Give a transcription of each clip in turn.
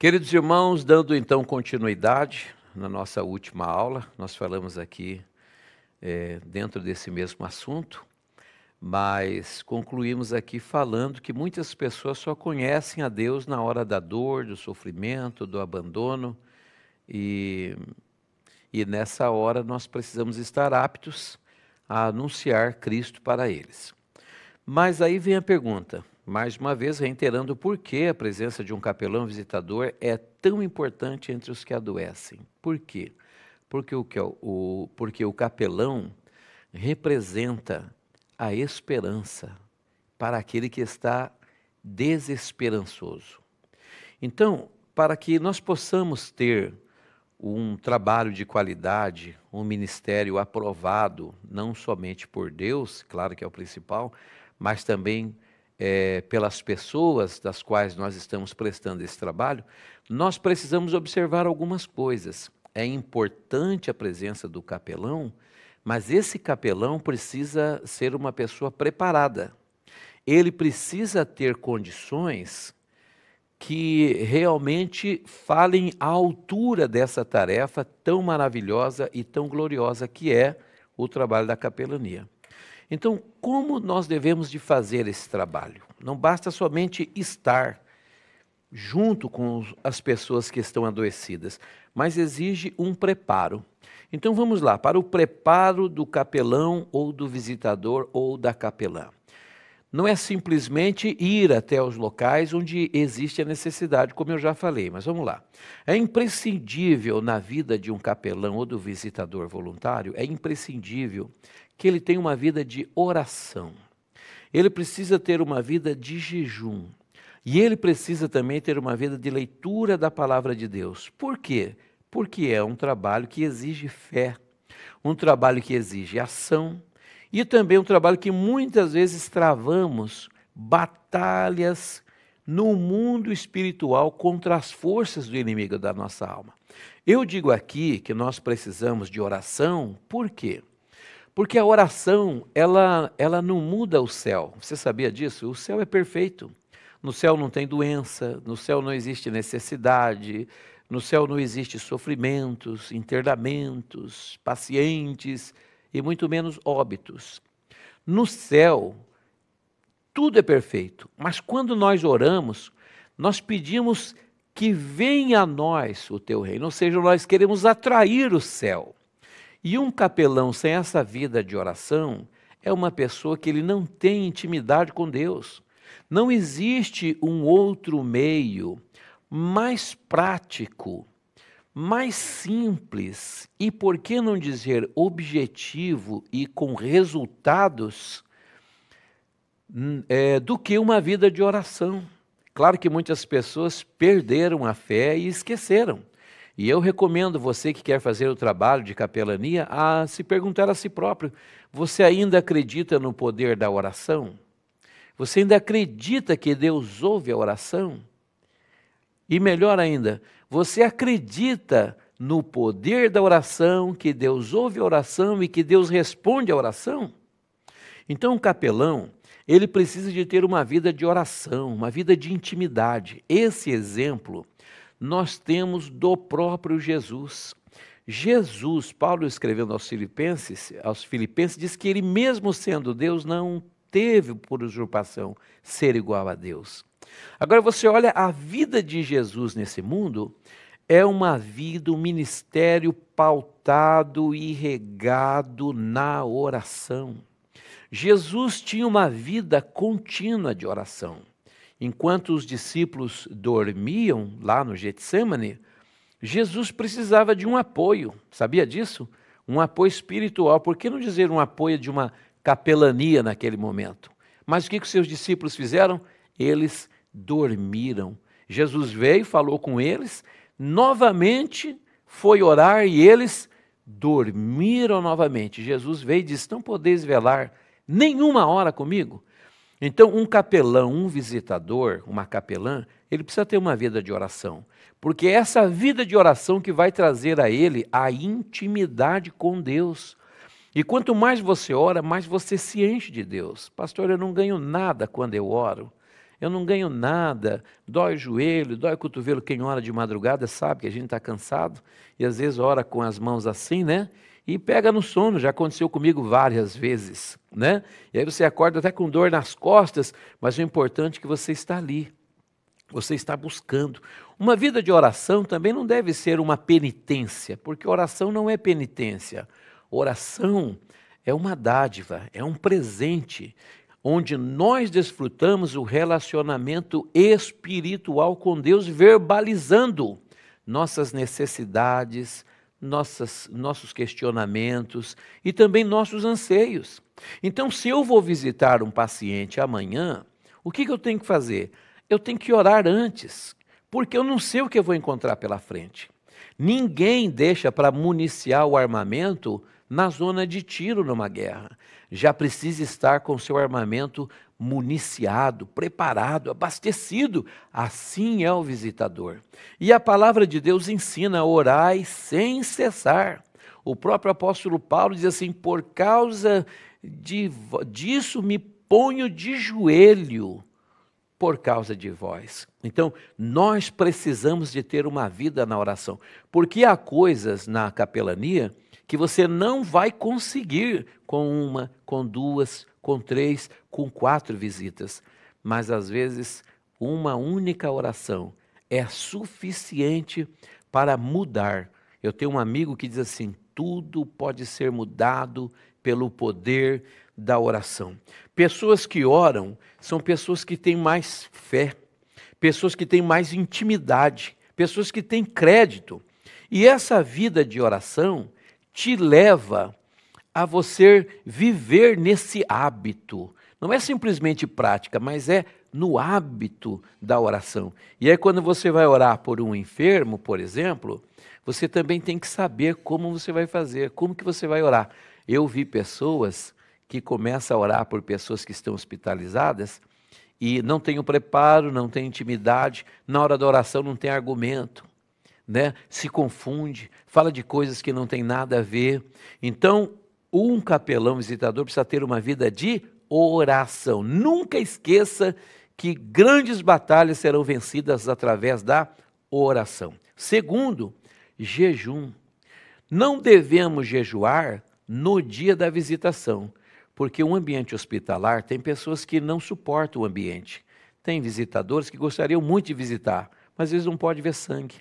Queridos irmãos, dando então continuidade na nossa última aula, nós falamos aqui dentro desse mesmo assunto, mas concluímos aqui falando que muitas pessoas só conhecem a Deus na hora da dor, do sofrimento, do abandono, e nessa hora nós precisamos estar aptos a anunciar Cristo para eles. Mas aí vem a pergunta, mais uma vez reiterando por que a presença de um capelão visitador é tão importante entre os que adoecem. Por quê? Porque o capelão representa a esperança para aquele que está desesperançoso. Então, para que nós possamos ter um trabalho de qualidade, um ministério aprovado, não somente por Deus, claro que é o principal, mas também pelas pessoas das quais nós estamos prestando esse trabalho, nós precisamos observar algumas coisas. É importante a presença do capelão, mas esse capelão precisa ser uma pessoa preparada. Ele precisa ter condições que realmente falem à altura dessa tarefa tão maravilhosa e tão gloriosa que é o trabalho da capelania. Então, como nós devemos de fazer esse trabalho? Não basta somente estar junto com as pessoas que estão adoecidas, mas exige um preparo. Então vamos lá, para o preparo do capelão ou do visitador ou da capelã. Não é simplesmente ir até os locais onde existe a necessidade, como eu já falei, mas vamos lá. É imprescindível na vida de um capelão ou do visitador voluntário, é imprescindível que ele tenha uma vida de oração. Ele precisa ter uma vida de jejum. E ele precisa também ter uma vida de leitura da palavra de Deus. Por quê? Porque é um trabalho que exige fé, um trabalho que exige ação, e também um trabalho que muitas vezes travamos batalhas no mundo espiritual contra as forças do inimigo da nossa alma. Eu digo aqui que nós precisamos de oração, por quê? Porque a oração, ela não muda o céu. Você sabia disso? O céu é perfeito. No céu não tem doença, no céu não existe necessidade, no céu não existe sofrimentos, internamentos, pacientes e muito menos óbitos. No céu, tudo é perfeito, mas quando nós oramos, nós pedimos que venha a nós o teu reino, ou seja, nós queremos atrair o céu. E um capelão sem essa vida de oração é uma pessoa que ele não tem intimidade com Deus. Não existe um outro meio mais prático, mais simples e, por que não dizer, objetivo e com resultados do que uma vida de oração. Claro que muitas pessoas perderam a fé e esqueceram. E eu recomendo você que quer fazer o trabalho de capelania a se perguntar a si próprio, você ainda acredita no poder da oração? Você ainda acredita que Deus ouve a oração? E melhor ainda, você acredita no poder da oração, que Deus ouve a oração e que Deus responde à oração? Então o capelão, ele precisa de ter uma vida de oração, uma vida de intimidade. Esse exemplo nós temos do próprio Jesus. Jesus, Paulo escrevendo aos Filipenses, diz que ele mesmo sendo Deus não teve por usurpação ser igual a Deus. Agora você olha a vida de Jesus nesse mundo, é uma vida, um ministério pautado e regado na oração. Jesus tinha uma vida contínua de oração. Enquanto os discípulos dormiam lá no Getsêmani, Jesus precisava de um apoio, sabia disso? Um apoio espiritual, por que não dizer um apoio de uma capelania naquele momento? Mas o que os seus discípulos fizeram? Eles dormiram. Jesus veio, falou com eles, novamente foi orar e eles dormiram novamente. Jesus veio e disse, não podeis velar nenhuma hora comigo? Então, um capelão, um visitador, uma capelã, ele precisa ter uma vida de oração, porque é essa vida de oração que vai trazer a ele a intimidade com Deus. E quanto mais você ora, mais você se enche de Deus. Pastor, eu não ganho nada quando eu oro. eu não ganho nada, dói o joelho, dói o cotovelo. Quem ora de madrugada sabe que a gente está cansado e às vezes ora com as mãos assim, né? E pega no sono, já aconteceu comigo várias vezes, né? E aí você acorda até com dor nas costas, mas o importante é que você está ali, você está buscando. Uma vida de oração também não deve ser uma penitência, porque oração não é penitência. Oração é uma dádiva, é um presente, onde nós desfrutamos o relacionamento espiritual com Deus, verbalizando nossas necessidades, nossos questionamentos e também nossos anseios. Então, se eu vou visitar um paciente amanhã, o que eu tenho que fazer? Eu tenho que orar antes, porque eu não sei o que eu vou encontrar pela frente. Ninguém deixa para municiar o armamento na zona de tiro numa guerra. Já precisa estar com seu armamento municiado, preparado, abastecido. Assim é o visitador. E a palavra de Deus ensina: orai sem cessar. O próprio apóstolo Paulo diz assim: por causa disso me ponho de joelho, por causa de vós. Então, nós precisamos de ter uma vida na oração, porque há coisas na capelania que você não vai conseguir com uma, com duas, com três, com 4 visitas. Mas às vezes uma única oração é suficiente para mudar. Eu tenho um amigo que diz assim: tudo pode ser mudado pelo poder da oração. Pessoas que oram são pessoas que têm mais fé, pessoas que têm mais intimidade, pessoas que têm crédito. E essa vida de oração te leva a você viver nesse hábito. Não é simplesmente prática, mas é no hábito da oração. E aí quando você vai orar por um enfermo, por exemplo, você também tem que saber como você vai fazer, como que você vai orar. Eu vi pessoas que começam a orar por pessoas que estão hospitalizadas e não tem o preparo, não tem intimidade, na hora da oração não tem argumento, né? Se confunde, fala de coisas que não tem nada a ver. Então, um capelão visitador precisa ter uma vida de oração. Nunca esqueça que grandes batalhas serão vencidas através da oração. Segundo, jejum. Não devemos jejuar no dia da visitação, porque um ambiente hospitalar tem pessoas que não suportam o ambiente. Tem visitadores que gostariam muito de visitar, mas às vezes não pode ver sangue.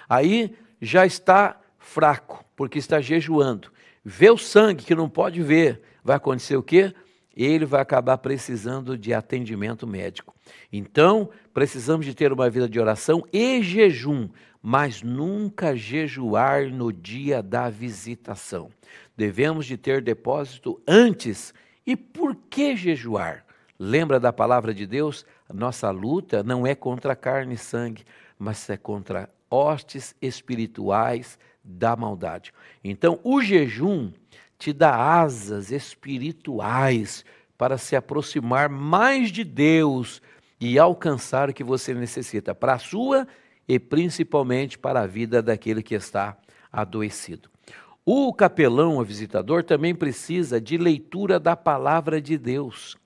Aí já está fraco, porque está jejuando. Vê o sangue que não pode ver, vai acontecer o quê? Ele vai acabar precisando de atendimento médico. Então, precisamos de ter uma vida de oração e jejum, mas nunca jejuar no dia da visitação. Devemos de ter depósito antes. E por que jejuar? Lembra da palavra de Deus? A nossa luta não é contra carne e sangue, mas é contra hostes espirituais da maldade. Então, o jejum te dá asas espirituais para se aproximar mais de Deus e alcançar o que você necessita para a sua e principalmente para a vida daquele que está adoecido. O capelão, o visitador, também precisa de leitura da palavra de Deus.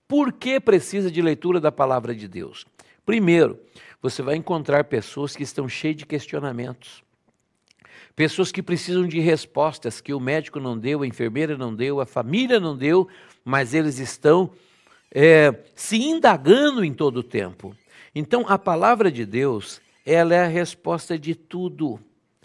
Por que precisa de leitura da palavra de Deus? Primeiro, você vai encontrar pessoas que estão cheias de questionamentos. Pessoas que precisam de respostas que o médico não deu, a enfermeira não deu, a família não deu, mas eles estão se indagando em todo o tempo. Então, a palavra de Deus, ela é a resposta de tudo.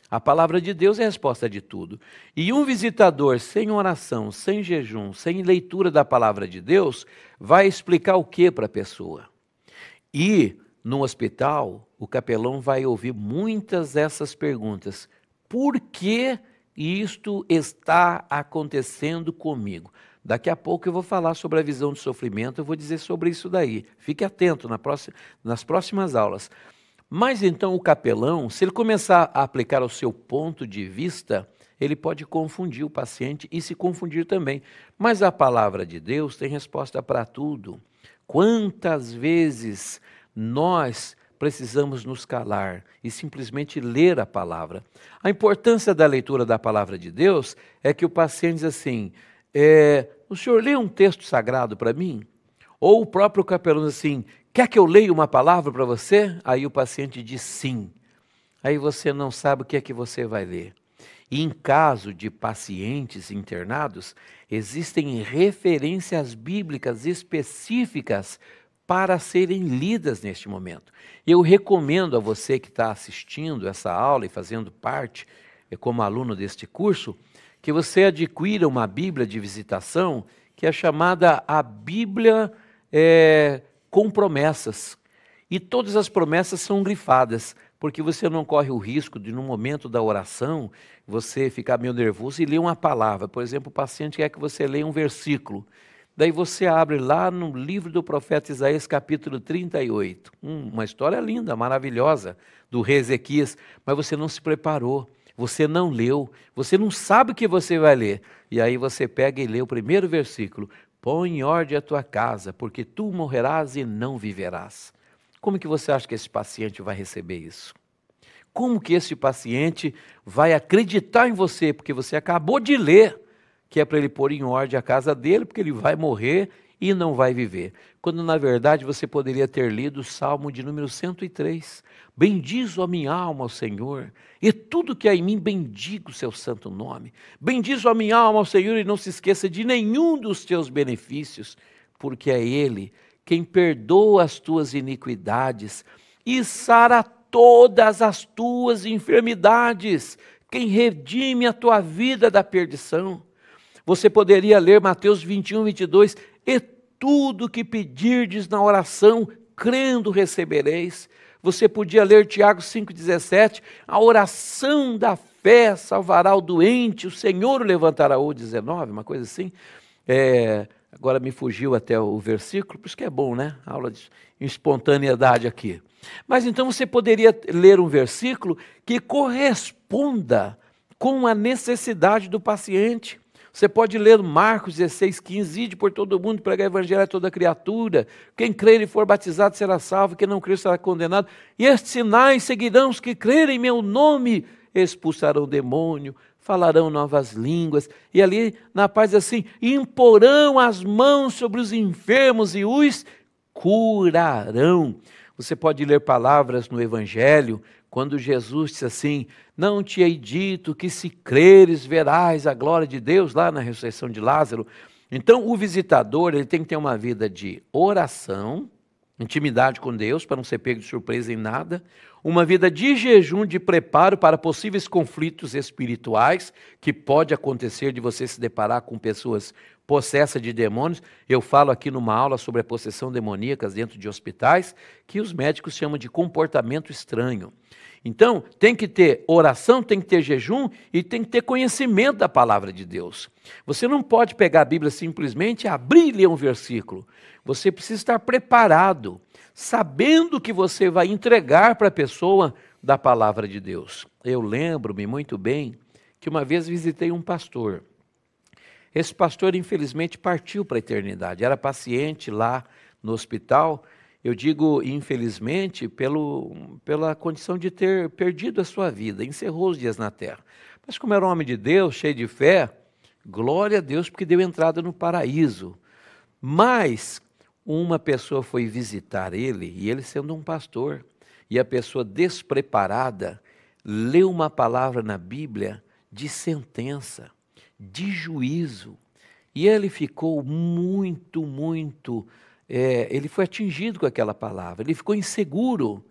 A palavra de Deus é a resposta de tudo. E um visitador sem oração, sem jejum, sem leitura da palavra de Deus, vai explicar o que para a pessoa? E no hospital, o capelão vai ouvir muitas dessas perguntas. Por que isto está acontecendo comigo? Daqui a pouco eu vou falar sobre a visão do sofrimento, eu vou dizer sobre isso daí. Fique atento nas próximas aulas. Mas então o capelão, se ele começar a aplicar o seu ponto de vista, ele pode confundir o paciente e se confundir também. Mas a palavra de Deus tem resposta para tudo. Quantas vezes nós precisamos nos calar e simplesmente ler a palavra? A importância da leitura da palavra de Deus é que o paciente diz assim, o senhor lê um texto sagrado para mim? Ou o próprio capelão diz assim, Quer que eu leia uma palavra para você? Aí o paciente diz sim. Aí você não sabe o que é que você vai ler. E em caso de pacientes internados, existem referências bíblicas específicas para serem lidas neste momento. Eu recomendo a você que está assistindo essa aula e fazendo parte, como aluno deste curso, que você adquira uma Bíblia de visitação, que é chamada a Bíblia com promessas. E todas as promessas são grifadas, porque você não corre o risco de, no momento da oração, você ficar meio nervoso e ler uma palavra. Por exemplo, o paciente quer que você leia um versículo. Daí você abre lá no livro do profeta Isaías, capítulo 38. Uma história linda, maravilhosa, do rei Ezequias, mas você não se preparou, você não leu, você não sabe o que você vai ler. E aí você pega e lê o primeiro versículo: põe em ordem a tua casa, porque tu morrerás e não viverás. Como que você acha que esse paciente vai receber isso? Como que esse paciente vai acreditar em você? Porque você acabou de ler que é para ele pôr em ordem a casa dele, porque ele vai morrer e não vai viver. Quando na verdade você poderia ter lido o Salmo de número 103. Bendiz a minha alma ao Senhor, e tudo que há em mim bendiga o seu santo nome. Bendiz a minha alma ao Senhor e não se esqueça de nenhum dos teus benefícios, porque é Ele quem perdoa as tuas iniquidades e sara todas as tuas enfermidades, quem redime a tua vida da perdição. Você poderia ler Mateus 21, 22, e tudo que pedirdes na oração, crendo recebereis. Você podia ler Tiago 5,17, a oração da fé salvará o doente, o Senhor o levantará, ou 19, uma coisa assim. Agora me fugiu até o versículo, por isso que é bom, né? Aula de espontaneidade aqui. Mas então você poderia ler um versículo que corresponda com a necessidade do paciente. Você pode ler Marcos 16, 15, ide por todo mundo, pregar o evangelho a toda criatura. Quem crer e for batizado será salvo, quem não crer será condenado. E estes sinais seguirão os que crerem em meu nome, expulsarão demônio, falarão novas línguas. E ali na paz assim, imporão as mãos sobre os enfermos e os curarão. Você pode ler palavras no evangelho, quando Jesus disse assim: não te hei dito que se creres verás a glória de Deus, lá na ressurreição de Lázaro. Então o visitador ele tem que ter uma vida de oração, intimidade com Deus, para não ser pego de surpresa em nada, uma vida de jejum, de preparo para possíveis conflitos espirituais, que pode acontecer de você se deparar com pessoas possessas de demônios. Eu falo aqui numa aula sobre a possessão demoníaca dentro de hospitais, que os médicos chamam de comportamento estranho. Então, tem que ter oração, tem que ter jejum e tem que ter conhecimento da palavra de Deus. Você não pode pegar a Bíblia simplesmente, abrir e ler um versículo. Você precisa estar preparado, sabendo que você vai entregar para a pessoa da palavra de Deus. Eu lembro-me muito bem que uma vez visitei um pastor. Esse pastor, infelizmente, partiu para a eternidade. Era paciente lá no hospital. Eu digo, infelizmente, pela condição de ter perdido a sua vida, encerrou os dias na terra. Mas como era um homem de Deus, cheio de fé, glória a Deus, porque deu entrada no paraíso. Mas uma pessoa foi visitar ele, e ele sendo um pastor, e a pessoa despreparada, leu uma palavra na Bíblia de sentença, de juízo, e ele ficou ele foi atingido com aquela palavra, ele ficou inseguro.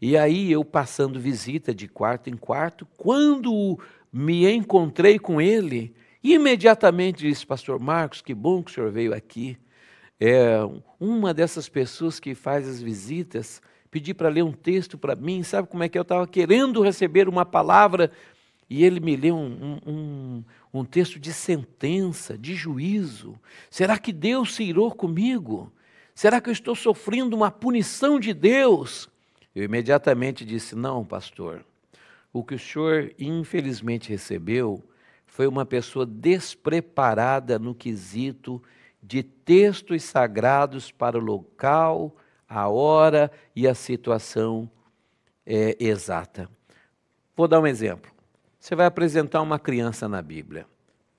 E aí eu passando visita de quarto em quarto, quando me encontrei com ele, imediatamente disse: pastor Marcos, que bom que o senhor veio aqui. Uma dessas pessoas que faz as visitas, pedi para ler um texto para mim, sabe como é que eu estava querendo receber uma palavra, e ele me leu um texto de sentença, de juízo. Será que Deus se irou comigo? Será que eu estou sofrendo uma punição de Deus? Eu imediatamente disse: não, pastor, o que o senhor infelizmente recebeu foi uma pessoa despreparada no quesito de textos sagrados para o local, a hora e a situação exata. Vou dar um exemplo. Você vai apresentar uma criança na Bíblia.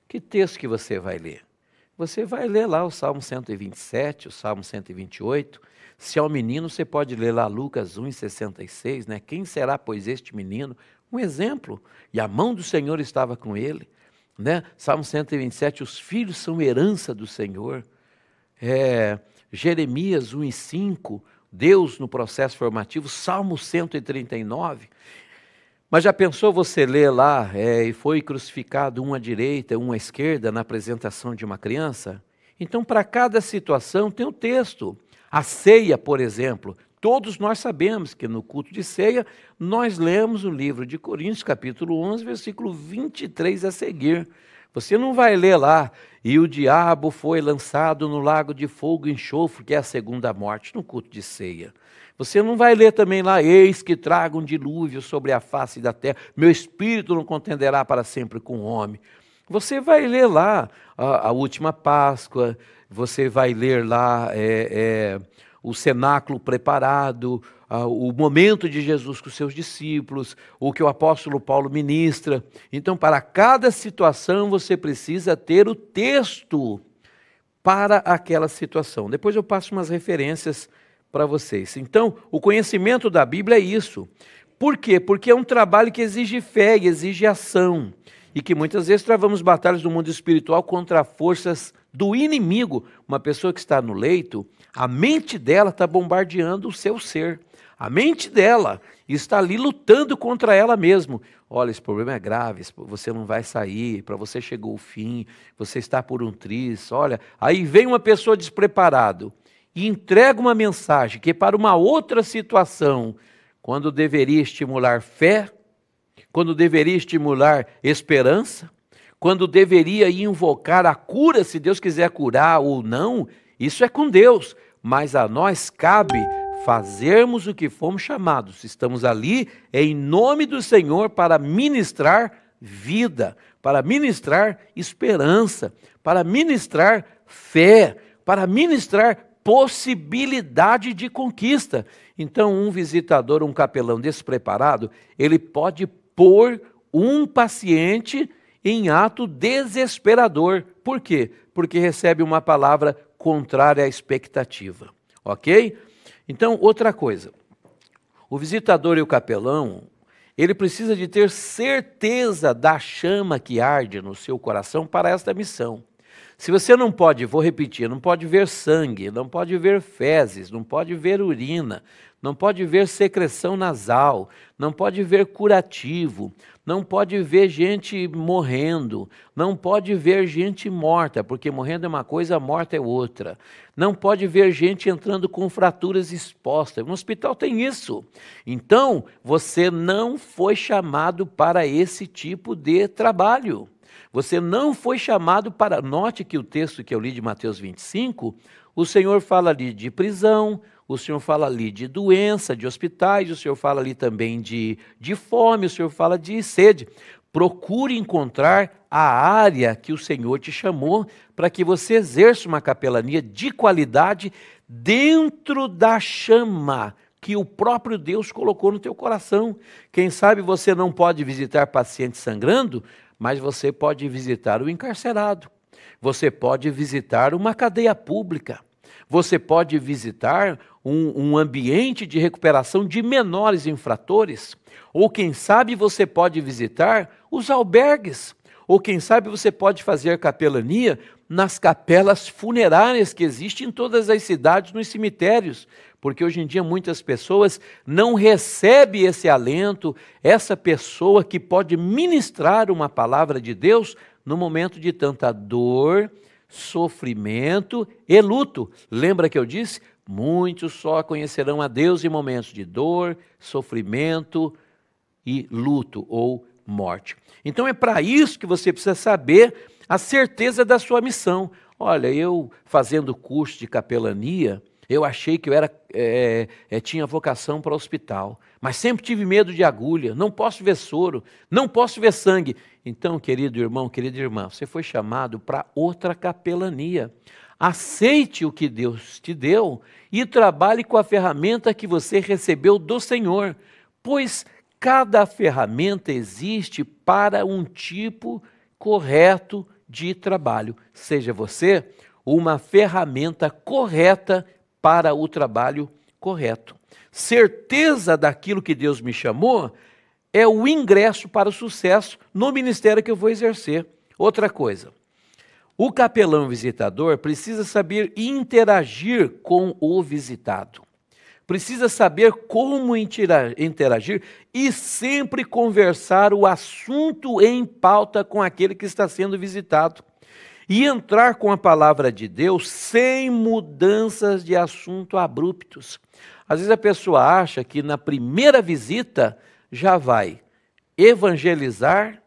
Que texto que você vai ler? você vai ler lá o Salmo 127, o Salmo 128. Se é um menino, você pode ler lá Lucas 1,66, né? Quem será, pois, este menino? Um exemplo. E a mão do Senhor estava com ele, né? Salmo 127, os filhos são herança do Senhor. Jeremias 1,5, Deus no processo formativo. Salmo 139. Mas já pensou você ler lá, e foi crucificado um à direita, um à esquerda, na apresentação de uma criança? Então, para cada situação tem um texto. A ceia, por exemplo, todos nós sabemos que no culto de ceia, nós lemos o livro de Coríntios, capítulo 11, versículo 23 a seguir. Você não vai ler lá, e o diabo foi lançado no lago de fogo e enxofre, que é a segunda morte, no culto de ceia. Você não vai ler também lá, eis que traga um dilúvio sobre a face da terra, meu espírito não contenderá para sempre com o homem. Você vai ler lá a última Páscoa, você vai ler lá o cenáculo preparado, o momento de Jesus com os seus discípulos, o que o apóstolo Paulo ministra. Então, para cada situação, você precisa ter o texto para aquela situação. Depois eu passo umas referências para vocês. Então, o conhecimento da Bíblia é isso. Por quê? Porque é um trabalho que exige fé e exige ação. E que muitas vezes travamos batalhas no mundo espiritual contra forças do inimigo. Uma pessoa que está no leito, a mente dela está bombardeando o seu ser. A mente dela está ali lutando contra ela mesma. Olha, esse problema é grave, você não vai sair, para você chegou o fim, você está por um triz. Olha, aí vem uma pessoa despreparada e entrega uma mensagem que para uma outra situação, quando deveria estimular fé, quando deveria estimular esperança, quando deveria invocar a cura, se Deus quiser curar ou não, isso é com Deus, mas a nós cabe fazermos o que fomos chamados. Estamos ali em nome do Senhor para ministrar vida, para ministrar esperança, para ministrar fé, para ministrar possibilidade de conquista. Então, um visitador, um capelão despreparado, ele pode pôr um paciente em ato desesperador. Por quê? Porque recebe uma palavra contrária à expectativa. Ok? Então, outra coisa. O visitador e o capelão, ele precisa de ter certeza da chama que arde no seu coração para esta missão. Se você não pode, vou repetir, não pode ver sangue, não pode ver fezes, não pode ver urina, não pode ver secreção nasal, não pode ver curativo, não pode ver gente morrendo, não pode ver gente morta, porque morrendo é uma coisa, morta é outra. Não pode ver gente entrando com fraturas expostas. No hospital tem isso. Então, você não foi chamado para esse tipo de trabalho. Você não foi chamado para... Note que o texto que eu li de Mateus 25, o Senhor fala ali de prisão, o Senhor fala ali de doença, de hospitais, o Senhor fala ali também de fome, o Senhor fala de sede. Procure encontrar a área que o Senhor te chamou para que você exerça uma capelania de qualidade dentro da chama que o próprio Deus colocou no teu coração. Quem sabe você não pode visitar paciente sangrando, mas você pode visitar o encarcerado, você pode visitar uma cadeia pública, você pode visitar um ambiente de recuperação de menores infratores, ou quem sabe você pode visitar os albergues, ou quem sabe você pode fazer capelania nas capelas funerárias que existem em todas as cidades, nos cemitérios, porque hoje em dia muitas pessoas não recebem esse alento, essa pessoa que pode ministrar uma palavra de Deus no momento de tanta dor, sofrimento e luto. Lembra que eu disse? Muitos só conhecerão a Deus em momentos de dor, sofrimento e luto ou morte. Então é para isso que você precisa saber a certeza da sua missão. Olha, eu fazendo curso de capelania, eu achei que eu tinha vocação para o hospital, mas sempre tive medo de agulha, não posso ver soro, não posso ver sangue. Então, querido irmão, querida irmã, você foi chamado para outra capelania. Aceite o que Deus te deu e trabalhe com a ferramenta que você recebeu do Senhor, pois cada ferramenta existe para um tipo correto de trabalho. Seja você uma ferramenta correta para o trabalho correto. Certeza daquilo que Deus me chamou é o ingresso para o sucesso no ministério que eu vou exercer. Outra coisa, o capelão visitador precisa saber interagir com o visitado. Precisa saber como interagir e sempre conversar o assunto em pauta com aquele que está sendo visitado. E entrar com a palavra de Deus sem mudanças de assunto abruptos. Às vezes a pessoa acha que na primeira visita já vai evangelizar,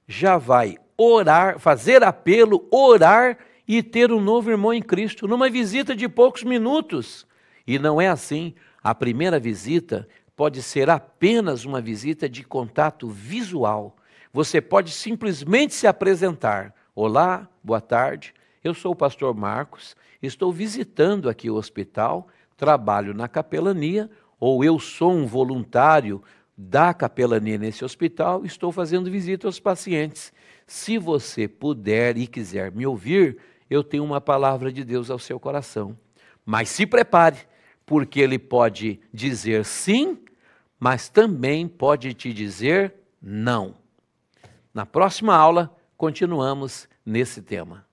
já vai orar, fazer apelo, orar e ter um novo irmão em Cristo, numa visita de poucos minutos. E não é assim. A primeira visita pode ser apenas uma visita de contato visual. Você pode simplesmente se apresentar. Olá, boa tarde, eu sou o pastor Marcos, estou visitando aqui o hospital, trabalho na capelania, ou eu sou um voluntário da capelania nesse hospital, estou fazendo visita aos pacientes. Se você puder e quiser me ouvir, eu tenho uma palavra de Deus ao seu coração. Mas se prepare, porque ele pode dizer sim, mas também pode te dizer não. Na próxima aula, continuamos nesse tema.